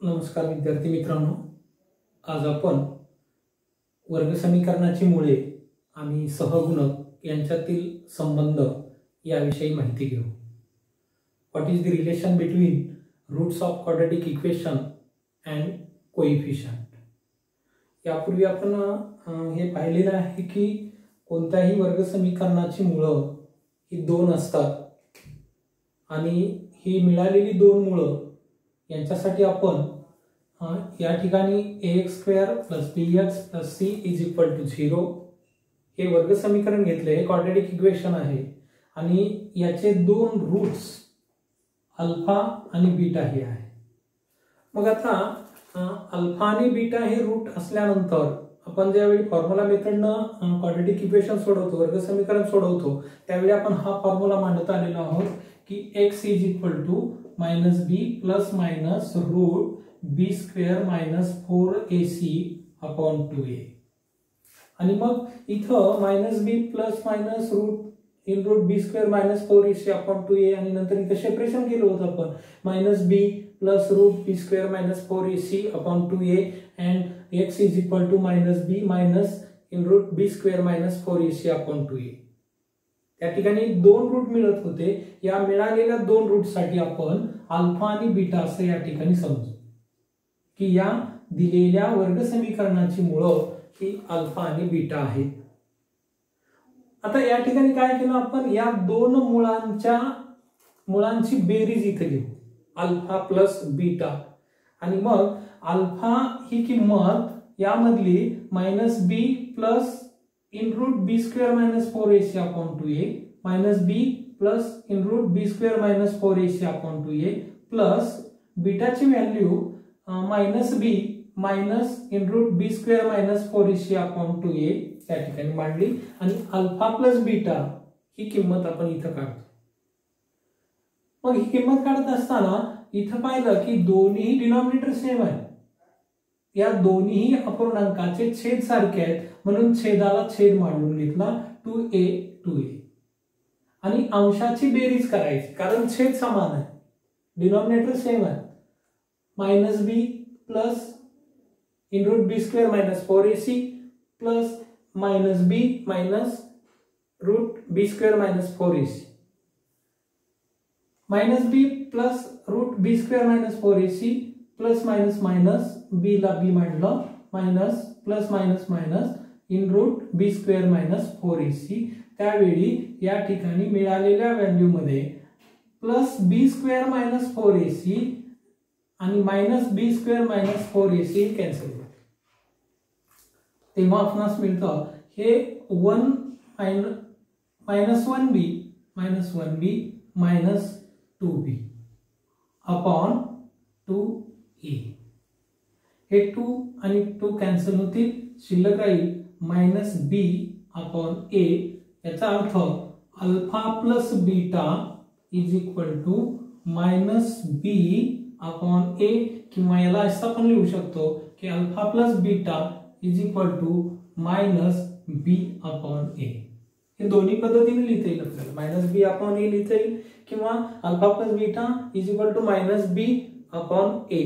नमस्कार विद्यार्थी मित्रांनो, आज आपण वर्ग समीकरणाची मुळे आणि सहगुणक यांच्यातील संबंध याविषयी माहिती घेऊ. What is the relation between roots of quadratic equation and coefficient. यापूर्वी आपण हे पाहिलेलं आहे की कोणत्याही वर्ग समीकरणाची मुळं ही दोन असतात आणि ही मिळालेली दोन मुळं यांच्यासाठी आपण या ठिकाणी ax² + bx + c = 0 हे वर्ग समीकरण घेतले. हे क्वाड्रॅटिक इक्वेशन आहे आणि याचे दोन रूट्स अल्फा आणि बीटा हे आहे. मग आता अल्फा आणि बीटा हे रूट असल्यानंतर आपण ज्यावेळी फॉर्म्युला मेथडनं क्वाड्रॅटिक इक्वेशन सोडवतो, वर्ग समीकरण सोडवतो, त्यावेळी आपण हा फॉर्म्युला मांडत आलेलो आहोत की x = -b ± root b² - 4ac/2a. आणि मग इथं -b ± रूट b² - 4ac/2a आणि नंतर इथं सेपरेशन केलं होतं आपण -b + root b² - 4ac/2a and x = -b - root b² - 4ac/2a. त्या ठिकाणी दोन रूट मिळत होते. या मिळालेल्या दोन रूट साठी आपण अल्फा आणि बीटा असं या ठिकाणी समजू की या दिलेल्या वर्ग समीकरणाची मुळं ही अल्फा आणि बीटा आहेत. आता या ठिकाणी काय केलं आपण, या दोन मुळांची बेरीज इथे घेऊ, अल्फा प्लस बीटा. आणि मग अल्फा ही किंमत यामधली -b plus root b² - 4ac/2a -b plus root b² - 4ac/2a plus बीटाची value -b minus root b² - 4ac/2a त्या ठिकाणी मांडली आणि अल्फा प्लस बीटा ही किंमत आपण इथं काढतो. मग ही किंमत काढत असताना इथं पाहिलं की दोन्ही डिनॉमिनेटर सेम आहे. या दोन्ही अपूर्णांकाचे छेद सारखे आहेत म्हणून छेदाला छेद मांडून घेतला 2a 2a. आणि अंशाची बेरीज करायची कारण छेद समान आहे, डिनॉमिनेटर सेम आहे. -b plus root b² - 4ac plus -b minus root b² - 4ac -b plus root b² - 4ac plus minus b ला b मांडलं minus plus minus in root b² - 4ac. त्यावेळी या ठिकाणी मिळालेल्या व्हॅल्यू मध्ये प्लस b² - 4ac आणि minus b² - 4ac cancel होते. तेव्हा आपणास मिळतं हे 1 -1b -2b अपॉन 2a. हे 2 आणि 2 कॅन्सल होतील, शिल्लक राहील -b अपॉन a. याचा अर्थ alpha plus beta = -b upon a, किंवा याला असं पण लिहू शकतो की alpha plus beta = -b upon a. हे दोन्ही पद्धतीने लिहिता येईल आपल्याला. -b अपॉन a लिहिता येईल किंवा alpha plus beta = -b upon a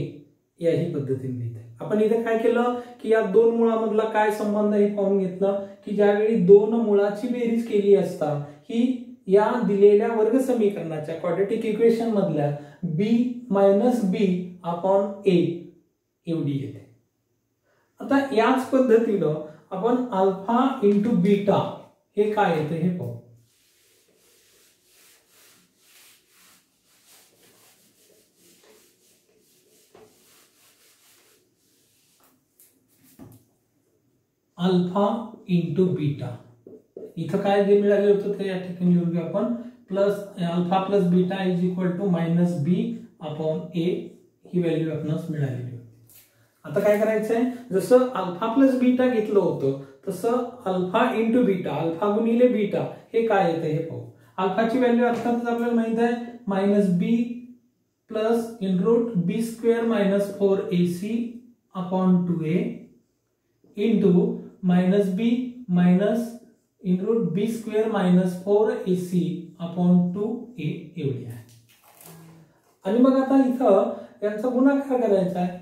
याही पद्धतीने लिहिता येईल. आपण इथे काय केलं की या दोन मुळांमधला काय संबंध हे पाहून घेतलं की ज्यावेळी दोन मुळाची बेरीज केली असता ही या दिलेल्या वर्ग समीकरणाच्या क्वाड्रॅटिक इक्वेशन मधल्या b - b अपॉन a एवढी येते. आता याच पद्धतीनं आपण अल्फा इंटू बीटा हे काय येते हे पाहू. अल्फा इंटू बीटा इथं काय जे मिळाले होतं ते या ठिकाणी लिहून घेऊ आपण. Plus alpha plus beta = -b upon a he value आपणास मिळालेली होती. आता काय करायचंय, जसं अल्फा प्लस बीटा घेतलं होतं तसं अल्फा इंटू बीटा, अल्फा गुणिले बीटा हे काय येतं हे पाहू. अल्फाची व्हॅल्यू अर्थातच आपल्याला माहित आहे -b plus root b² - 4ac/2a into -b minus root b² - 4ac/2a एवढी आहे. आणि मग आता इथं यांचा गुणाकार करायचा आहे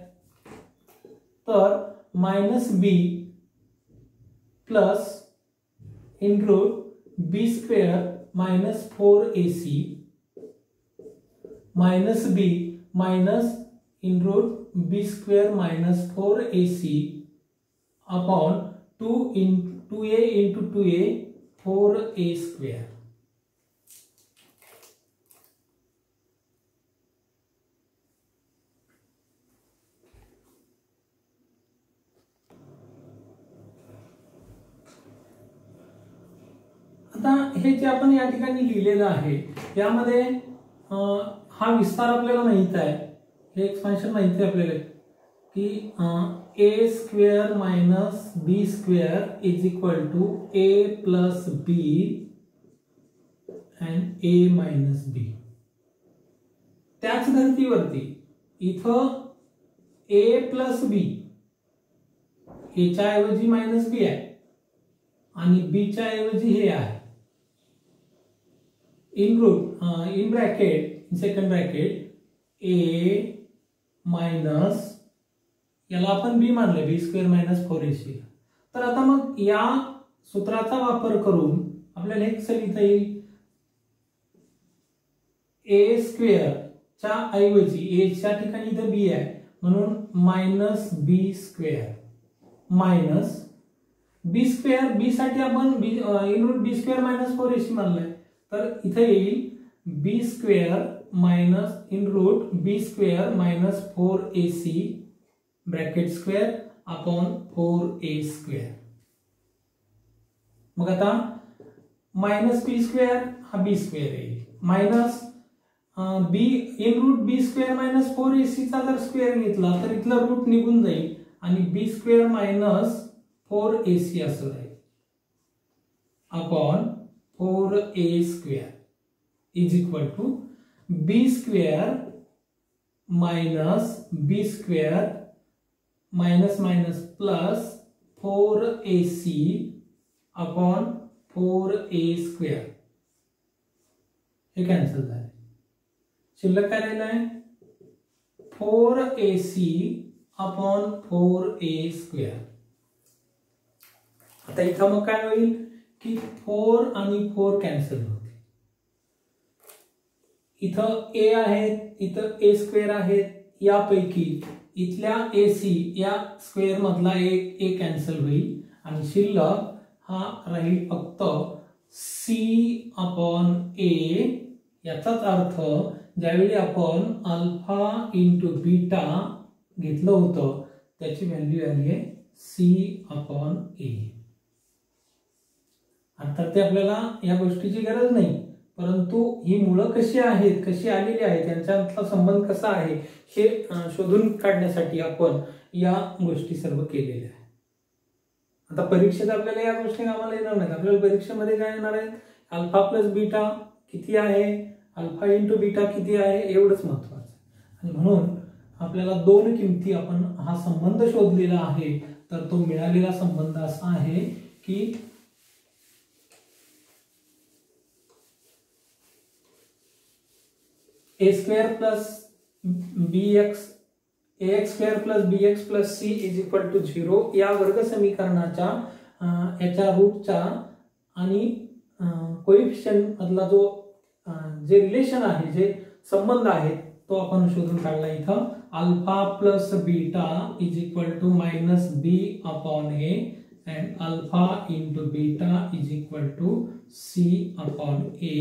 तर minus B plus in root B square minus 4ac minus B minus in root B square minus 4ac upon 2a into 2a 4a square. आता हे जे आपण या ठिकाणी लिहिलेलं आहे यामध्ये हा विस्तार आपल्याला माहित आहे, हे एक्सपान्शन माहित आहे आपल्याला की a square minus B square is equal to a plus B and a minus B. त्याच धर्तीवरती इथं a प्लस बी, a च्या ऐवजी मायनस बी आहे आणि b च्या ऐवजी हे आहे. In root in bracket in second bracket a minus याला आपण b मानले बी स्क्वेअर मायनस 4ac. तर आता मग या सूत्राचा वापर करून आपल्याला हे कसं लिहिता येईल, a स्क्वेअर च्या ऐवजी a च्या ठिकाणी इथं b आहे म्हणून minus B square minus B square, B साठी आपण in root B square minus 4ac मानलंय तर इथं येईल B square minus in root B square minus 4ac bracket square upon 4a square. मग आता मायनस बी स्क्वेअर हा बी स्क्वेअर येईल minus B in root B square minus 4ac चा जर स्क्वेअर घेतला तर इथलं रूट निघून जाईल आणि बी स्क्वेअर मायनस 4ac असं राहील upon 4a square is equal to B square minus B square minus minus plus 4ac upon 4a square. हे कॅन्सल झाले, शिल्लक काय राहिलं आहे 4ac अपॉन 4a स्क्वेअर. आता इथं मग काय होईल की 4 आणि 4 कॅन्सल होते. इथं a आहेत, इथं a स्क्वेअर आहेत, यापैकी इथल्या ac या स्क्वेअर मधला एक a कॅन्सल होईल आणि शिल्लक हा राहील फक्त c अपॉन a. याचाच अर्थ ज्यावेळी आपण अल्फा इंटू बीटा घेतलं होतं त्याची व्हॅल्यू आली आहे c अपॉन a. अर्थात ते आपल्याला या गोष्टीची गरज नाही, परंतु ही मुळं कशी आहेत, कशी आलेली आहेत, यांच्यातला संबंध कसा आहे हे शोधून काढण्यासाठी आपण या गोष्टी सर्व केलेल्या आहेत. आता परीक्षेत आपल्याला या गोष्टी कामाला येणार नाहीत. आपल्याला परीक्षेमध्ये काय येणार आहे, अल्फा प्लस बीटा किती आहे, अल्फा इंटू बीटा किती आहे एवढंच महत्वाचं आहे. आणि म्हणून आपल्याला दोन किमती आपण हा संबंध शोधलेला आहे. तर तो मिळालेला संबंध असा आहे की a square plus bx ax square plus bx plus c is equal to 0 या वर्ग समीकरणाच्या याच्या रूटचा आणि कोएफिशिएंट मधला जो जे रिलेशन आहे, जे संबंध आहे तो आपण शोधून काढला. इथं alpha plus beta is equal to minus b upon a and alpha into beta is equal to c upon a.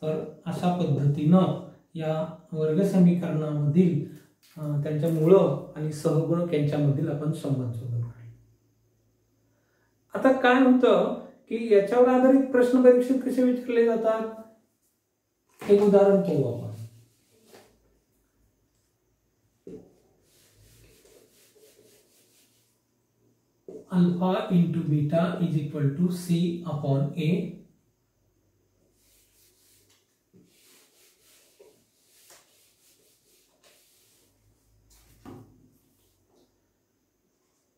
तर अशा पद्धतीनं या वर्ग समीकरणामधील त्यांच्या मुळं आणि सहगुणक यांच्यामधील आपण संबंध शोधून काढले. आता काय होतं की याच्यावर आधारित प्रश्न परीक्षेत कसे विचारले जातात, एक उदाहरण पाहू आपण. Alpha into beta is equal to c upon a.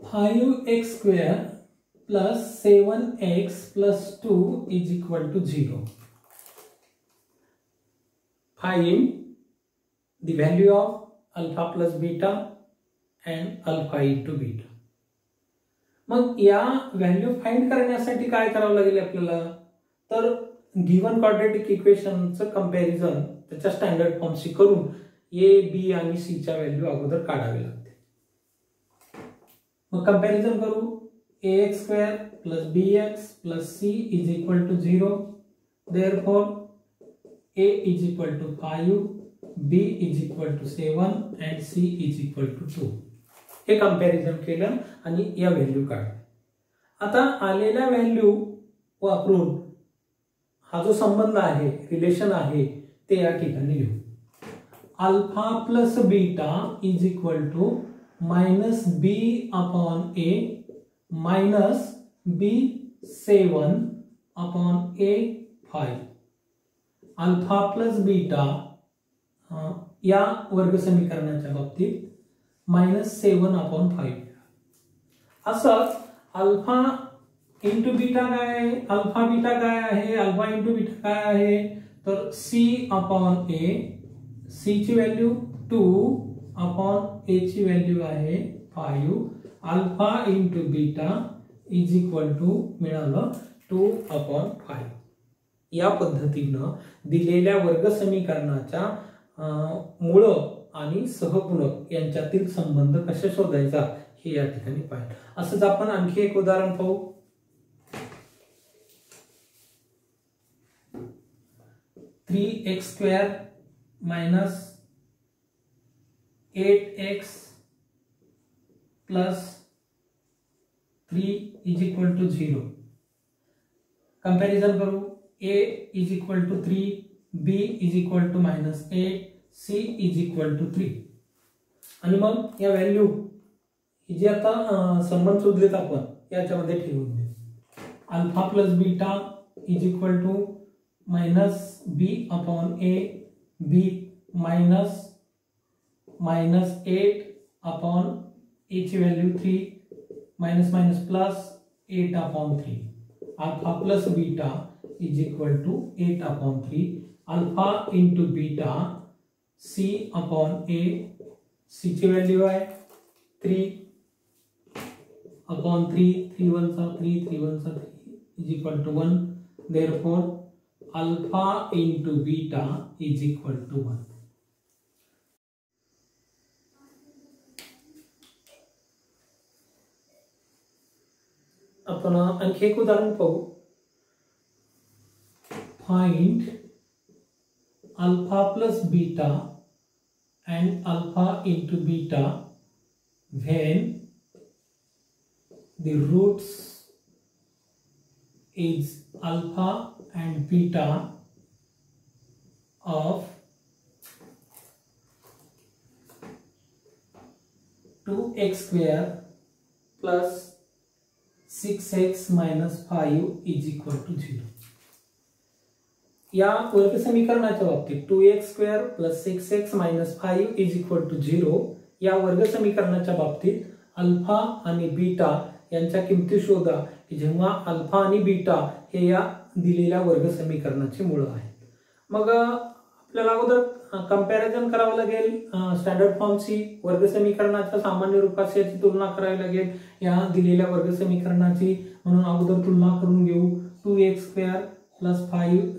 Five X square plus 7x plus 2 is equal to 0. Find the value of alpha plus beta and alpha into beta. मग या व्हॅल्यू फाइंड करण्यासाठी काय करावं लागेल आपल्याला, तर given quadratic इक्वेशनचं comparison त्याच्या standard फॉर्मशी करून ए, बी आणि सी च्या व्हॅल्यू अगोदर काढावे लागते. मग कंपॅरिझन करू. ax square plus bx plus c is equal to 0. Therefore, a is equal to 5, b is equal to 7 and c is equal to 2. हे कंपॅरिझन केलं आणि या व्हॅल्यू काढल्या. आता आलेल्या व्हॅल्यू वापरून हा जो संबंध आहे, रिलेशन आहे, ते या ठिकाणी लिहू. Alpha plus beta is equal to minus B upon A minus b7 upon a5. Alpha plus beta या वर्ग समीकरणाच्या बाबतीत -7 अपॉन 5. असं अल्फा इंटू बीटा काय आहे, अल्फा बीटा काय आहे, अल्फा इंटू बीटा काय आहे, तर c अपॉन a, c ची व्हॅल्यू 2 अपॉन a ची व्हॅल्यू आहे 5. Alpha into beta is equal to मिळालं 2 अपॉन 5. या पद्धतीनं दिलेल्या वर्ग समीकरणाच्या मूळ आणि सहगुणक यांच्यातील संबंध कसे शोधायचा हे या ठिकाणी पाहिजे. असंच आपण आणखी एक उदाहरण पाहू. 3x square minus 8x plus 3 is equal to 0. Comparison करू. a is equal to 3, b is equal to -8, c is equal to 3. आणि मग या व्हॅल्यू जे आता संबंध शोधलेत आपण याच्यामध्ये ठेवून दे. Alpha plus beta is equal to -b upon a, b -8 upon a ची value 3 minus plus 8 upon 3. Alpha plus beta is equal to 8 upon 3. Alpha into beta c upon a, c ची value आहे 3 upon 3, 3 1 सा 3, 3 1 सा 3 is equal to 1. Therefore alpha into beta is equal to 1. आपण आणखी एक उदाहरण पाहू. Find alpha plus beta and alpha into beta when the roots is alpha and beta of 2x square plus 6x minus 5 is equal to 0. या वर्ग समीकरणाच्या बाबतीत 2x square plus 6x minus 5 is equal to 0 या वर्ग समीकरणाच्या बाबतीत alpha आणि beta यांच्या किमती शोधा की जेव्हा अल्फा आणि बीटा हे या दिलेल्या वर्ग समीकरणाची मूळ आहेत. मग आपल्याला अगोदर कंपॅरिझन करावं लागेल स्टँडर्ड फॉर्मची, वर्ग समीकरणाच्या सामान्य रूपाशी याची तुलना करावी लागेल या दिलेल्या वर्ग समीकरणाची. म्हणून अगोदर तुलना करून घेऊ. 2x square plus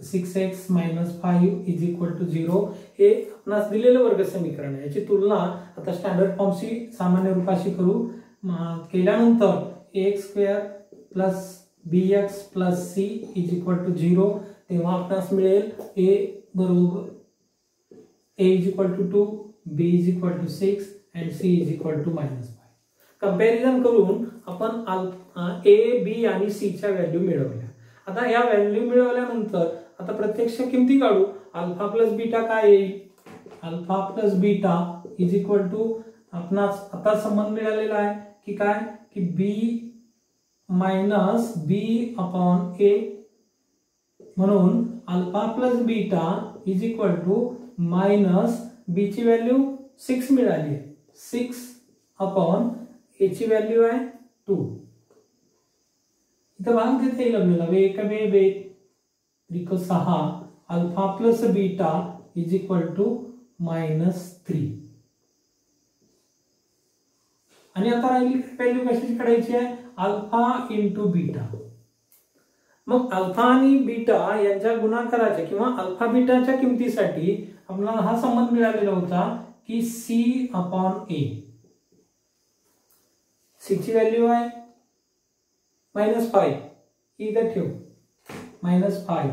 6x minus 5 is equal to 0 हे आपणास दिलेलं वर्ग समीकरण आहे. याची तुलना आता स्टँडर्ड फॉर्मशी सामान्य रूपाशी करू. केल्यानंतर ax square plus bx plus c is equal to 0 तेव्हा आपणास मिळेल a बरोबर a is equal to 2, b is equal to 6 and c is equal to -5. Comparison करून आपण a, b आणि c च्या व्हॅल्यू मिळवल्या. आता या व्हॅल्यू मिळवल्यानंतर आता प्रत्यक्ष किमती काढू. अल्फा प्लस बीटा काय येईल, alpha plus beta is equal to आपणास आता संबंध मिळालेला आहे की काय की b minus b upon a. म्हणून alpha plus beta is equal to minus b ची व्हॅल्यू 6 मिळाली, 6 अपॉन a ची व्हॅल्यू आहे 2. इथं भाग देता येईल आपल्याला. वे 1 वे 6 alpha plus beta is equal to -3. आणि आता राहिली व्हॅल्यू कशाची काढायची आहे, अल्फा इंटू बीटा. मग अल्फा आणि बीटा यांच्या गुणाकाराच्या किंवा अल्फा बीटाच्या किमतीसाठी आपल्याला हा संबंध मिळालेला होता की सी अपॉन ए. सी ची व्हॅल्यू आहे -5, इथं ठेव, -5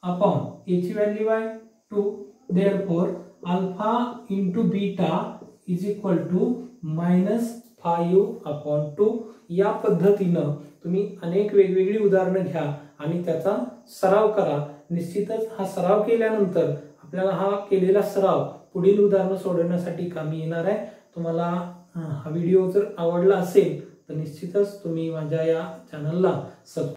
अपॉन ए ची व्हॅल्यू आहे 2. Therefore alpha into beta is equal to -5/2. या पद्धतीनं तुम्ही अनेक वेगवेगळी उदाहरणं घ्या आणि त्याचा सराव करा. निश्चितच हा सराव केल्यानंतर आपल्याला हा केलेला सराव पुढील उदाहरणं सोडवण्यासाठी कामी येणार आहे. तुम्हाला हा व्हिडिओ जर आवडला असेल तर निश्चितच तुम्ही माझ्या या चॅनलला सबस्क्राईब